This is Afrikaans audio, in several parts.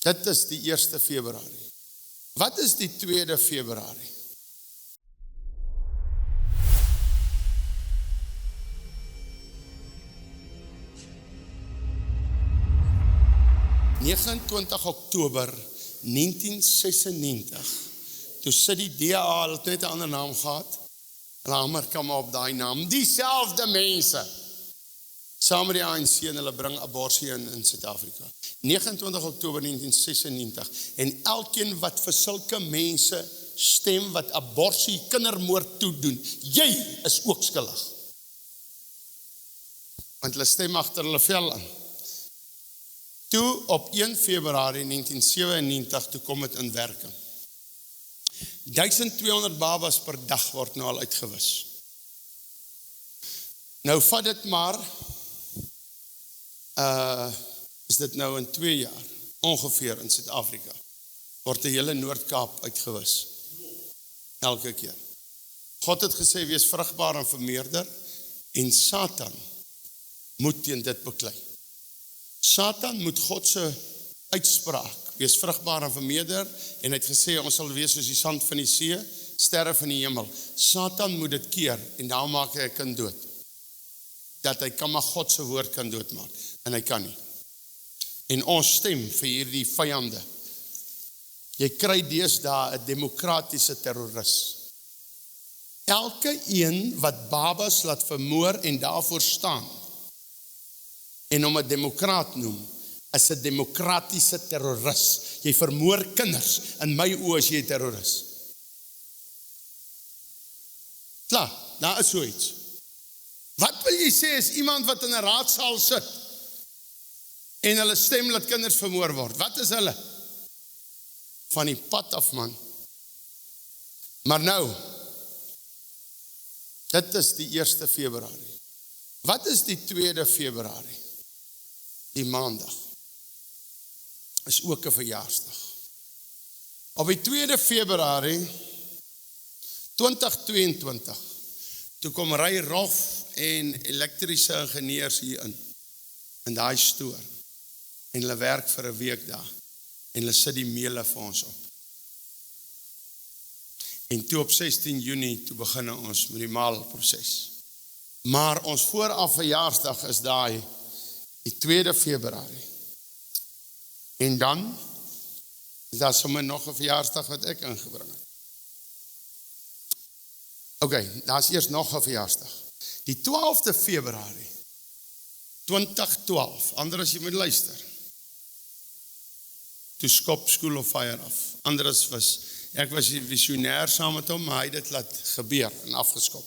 Dit is die 1 Februarie. Wat is die 2 Februarie? Oktober 1996, toe sit die DA, hulle het net 'n ander naam gehad, hulle hamer kom op daai naam, dieselfde mense, saam met die ANC en hulle bring abortus in Suid-Afrika. 29 Oktober 1996, en elkeen wat vir sulke mense stem, wat abortus, kindermoord toedoen, jy is ook skuldig. Want hulle stem agter hulle vel aan. Toe op 1 Februarie 1997, toe kom het in werking. 1200 babas per dag word nou al uitgewis. Nou vat dit maar, is dit nou in 2 jaar, ongeveer in Suid-Afrika, word die hele Noord-Kaap uitgewis. Elke keer. God het gesê, wees vrugbaar en vermeerder, en Satan moet teen dit beklei. Satan moet God se uitspraak, wees vrugbaar en vermeerder, en hy het gesê, ons sal wees soos die sand van die see, sterre van die hemel. Satan moet dit keer, en daarom maak hy 'n kind dood. Dat hy kan maar God se woord kan doodmaak, en hy kan nie. En ons stem vir hierdie vyande. Jy kry deesdae 'n demokratiese terroris. Elke een wat babas laat vermoor en daarvoor staan, en hom 'n demokraat noem, is 'n demokratiese terroris. Jy vermoor kinders, in my oë is jy 'n terroris. Klaar, daar is so iets. Wat wil jy sê is iemand wat in 'n raadsaal sit, en hulle stem laat kinders vermoor word? Wat is hulle? Van die pad af, man. Maar nou, dit is die 1 Februarie. Wat is die 2 Februarie? Die maandag. Is ook 'n verjaarsdag. Op die 2 Februarie 2022, toe kom ry Rolf en elektriese ingenieurs hier in daai stoor, en hulle werk vir 'n week daar, en hulle sit die meule vir ons op. En toe op 16 Junie, toe begin ons met die maalproses. Maar ons vooraf verjaarsdag is daai, die 2 Februarie. En dan, is daar sommer nog 'n verjaarsdag wat ek ingebring het. Oké, daar is eers nog 'n verjaarsdag. Die 12 Februarie 2012, ander as jy moet luister. Toe skop School of Fire af. Anders ek was die visionêr saam met hom, maar hy het dit laat gebeur en afgeskop.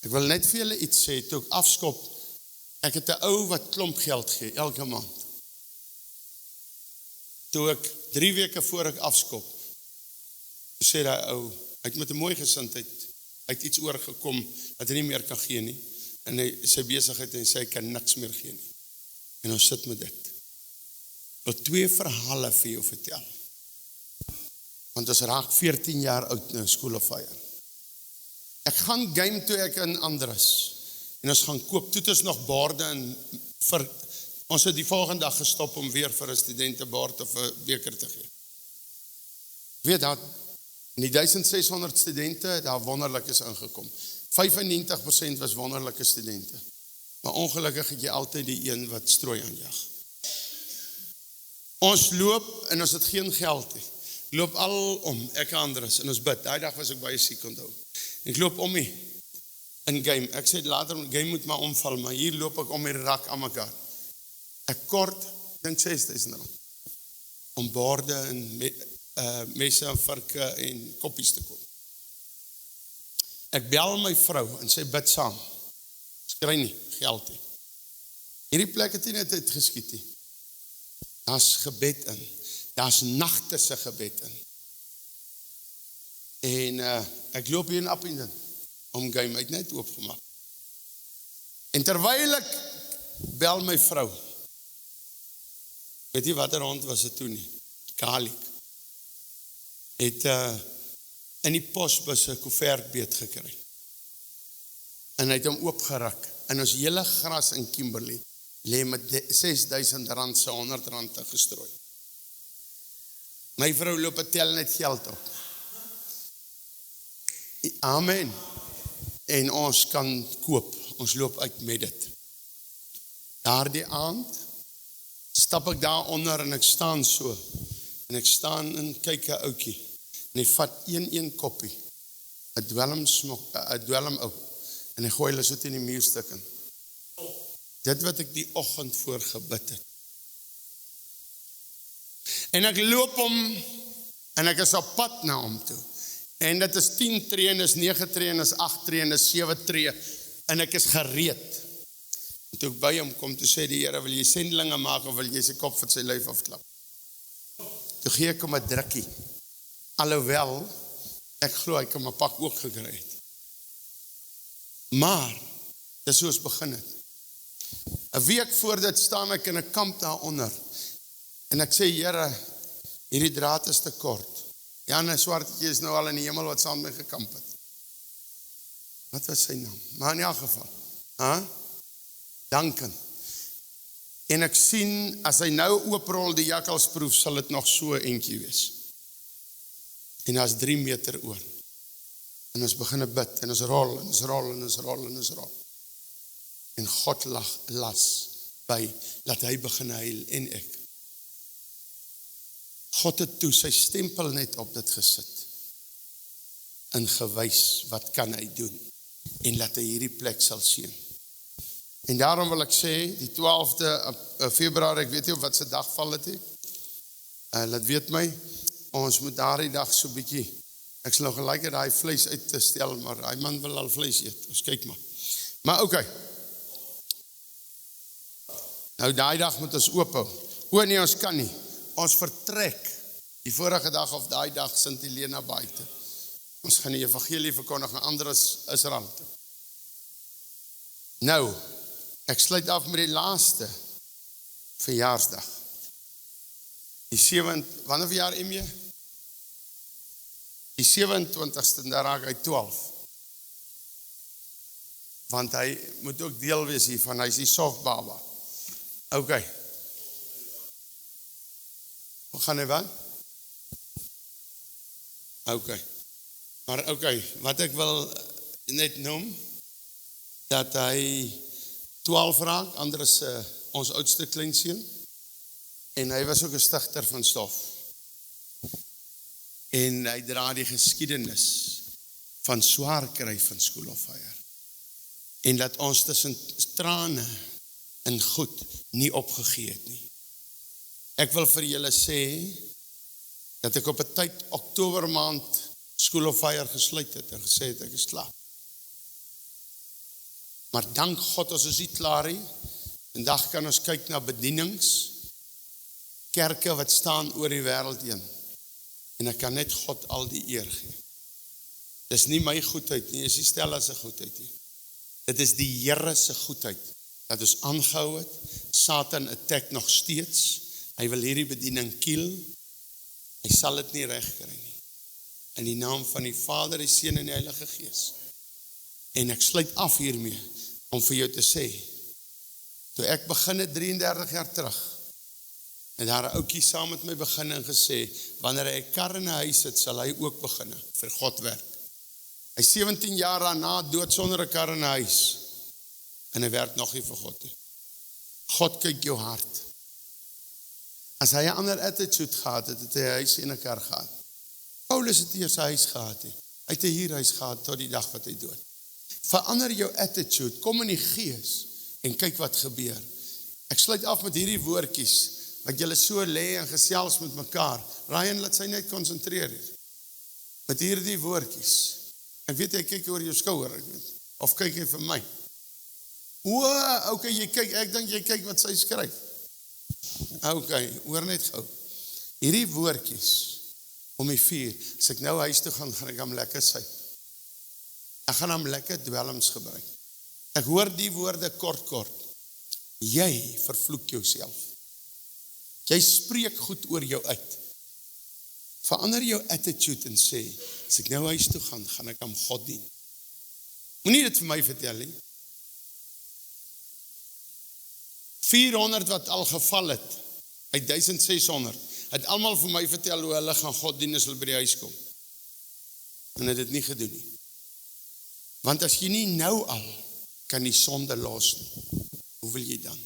Ek wil net vir julle iets sê, toe ek afskop, ek het 'n ou wat klomp geld gee, elke maand. Toe ek 3 weke voor ek afskop, sê die ou, hy het met 'n mooi gesindheid, hy het iets oorgekom, dat hy nie meer kan gee nie, en hy sy besigheid, en sê hy kan niks meer gee nie. En ons sit met dit. Ek wil 2 verhale vir jou vertel. Want ons raak 14 jaar oud nou, School of Fire. Ek gaan game toe ek in Andres, en ons gaan koop, toe het ons nog borde, en ons het die volgende dag gestop om weer vir 'n student 'n bord of 'n beker te gee. Weet dat, in die 1600 studente, daar wonderlik is ingekom. 95% was wonderlike studente. Maar ongelukkig het jy altyd die een wat strooi aanjag. Ons loop, en ons het geen geld nie. Loop al om, ek en Andres, en ons bid. Daai dag was ek baie siek onthou. Ek loop om nie, in game. Ek sê later, game moet maar omval, maar hier loop ek om die rak aan mekaar. Ek kort, dink 6.000 rand. Om borde en messe en varke en koppies te koop. Ek bel my vrou en sy bid saam. Skry nie, geld nie. Hierdie plek het nie net uitgeskiet nie. Daar's gebed in. Daar's nagte se gebed in. En ek loop hier in Appington, om game uit net oopgemaak. En terwyl ek bel my vrou, weet jy watter hond was dit toe nie? Kalik. Het in die posbus 'n koevertbeet gekry. En hy het hom oopgerak. En ons hele gras in Kimberley lê met R6.000 se R100 te gestrooi. My vrou loop en tel net geld op. Amen. En ons kan koop, ons loop uit met dit. Daardie aand, stap ek daar onder en ek staan so, en ek staan en kyk 'n ouetjie, en hy vat een koppie, 'n dwelm ou, en hy gooi hulle so teen die muurstuk in. Dit wat ek die oggend voor gebid het. En ek loop hom, en ek is op pad na hom toe. En dit is 10 tree, en is 9 tree, en is 8 tree, en is 7 tree, en ek is gereed. En toe ek by hom kom, toe sê die Here, wil jy sendelinge maak, of wil jy sy kop van sy lyf afklap? Toe gee ek hom 'n drukkie. Alhoewel, ek glo ek hom 'n pak ook gekry het. Maar, dis hoe ons begin het. 'n week voor dit staan ek in 'n kamp daaronder, en ek sê, Here, hierdie draad is te kort. Jan Swartjie is nou al in die hemel wat saam met my gekamp het. Wat was sy naam? Maar in elk geval. Duncan. En ek sien, as hy nou ooprol die jakkalsproef, sal dit nog so eentjie wees. En daar is 3 meter oor. En ons begin bid, en ons rol, en ons rol, en ons rol, en ons rol. En God las by, laat hy begin huil, en ek. God het toe sy stempel net op dit gesit, en gewys, wat kan hy doen, en laat hy hierdie plek sal sien. En daarom wil ek sê, die 12de Februarie, ek weet nie op wat se dag val dit, laat weet my, ons moet daardie dag so bietjie, ek sal nog gelyk daai vleis uit te stel, maar hy man wil al vleis eet, ons kyk maar. Maar okay. Nou daai dag moet ons oophou. Nee, ons kan nie. Ons vertrek die vorige dag of daai dag Sint Helena buite. Ons gaan die evangelie verkondig aan ander as Israel toe. Nou, ek sluit af met die laaste verjaarsdag. Die 7, wanneer verjaar Emje? Die 27ste, daar raak hy 12. Want hy moet ook deel wees hiervan, hy is die softbaba. Okay. Hoe gaan hy wat? Okay. Maar okay, wat ek wil net noem, dat hy 12 raak, Andres ons oudste kleinseun, en hy was ook 'n stigter van stof. En hy dra die geskiedenis van swaar kry van School of Fire. En dat ons tussen trane en goed nie opgegee het nie. Ek wil vir julle sê, dat ek op 'n tyd, Oktober maand, School of Fire gesluit het, en gesê het, ek is klaar. Maar dank God, ons is nie klaar nie. Vandag kan ons kyk na bedienings, kerke wat staan oor die wêreld heen. En ek kan net God al die eer gee. Dis nie my goedheid nie, is nie Stella se goedheid nie. Dit is die Here se goedheid, dat ons aangehou het. Satan attack nog steeds. Hy wil hierdie bediening kill. Hy sal dit nie reg kry nie. In die naam van die Vader, die Seun en die Heilige Gees. En ek sluit af hiermee, om vir jou te sê, toe ek begin het 33 jaar terug, en daar 'n ouetjie saam met my begin en gesê, wanneer hy 'n kar in 'n huis het, sal hy ook begin vir God werk. Hy 17 jaar daarna dood sonder 'n kar in 'n huis, en hy werk nog nie vir God nie. God kyk jou hart. As hy 'n ander attitude gehad het, het hy 'n huis en 'n kar gehad. Paulus het eers 'n huis gehad, hy het 'n huurhuis gehad tot die dag wat hy dood. Verander jou attitude, kom in die gees, en kyk wat gebeur. Ek sluit af met hierdie woordjies, wat julle so lê en gesels met mekaar. Ryan, laat sy net konsentreer hier. Met hierdie woordjies. Ek weet, hy kyk oor jou skouer, ek weet. Of kyk hy vir my. Okay, jy kyk, ek dink jy kyk wat sy skryf. Okay, hoor net gou. Hierdie woordjies, om die 4, as ek nou huis toe gaan ek hom lekker syp. Ek gaan hom lekker dwelms gebruik. Ek hoor die woorde kort. Jy vervloek jouself. Jy spreek goed oor jou uit. Verander jou attitude en sê, as ek nou huis toe gaan ek aan God dien. Moenie dit vir my vertel nie. 400 wat al geval het, uit 1600, het almal vir my vertel hoe hulle gaan God dien as hulle by die huis kom. En het dit nie gedoen nie. Want as jy nie nou al kan die sonde los nie, hoe wil jy dan?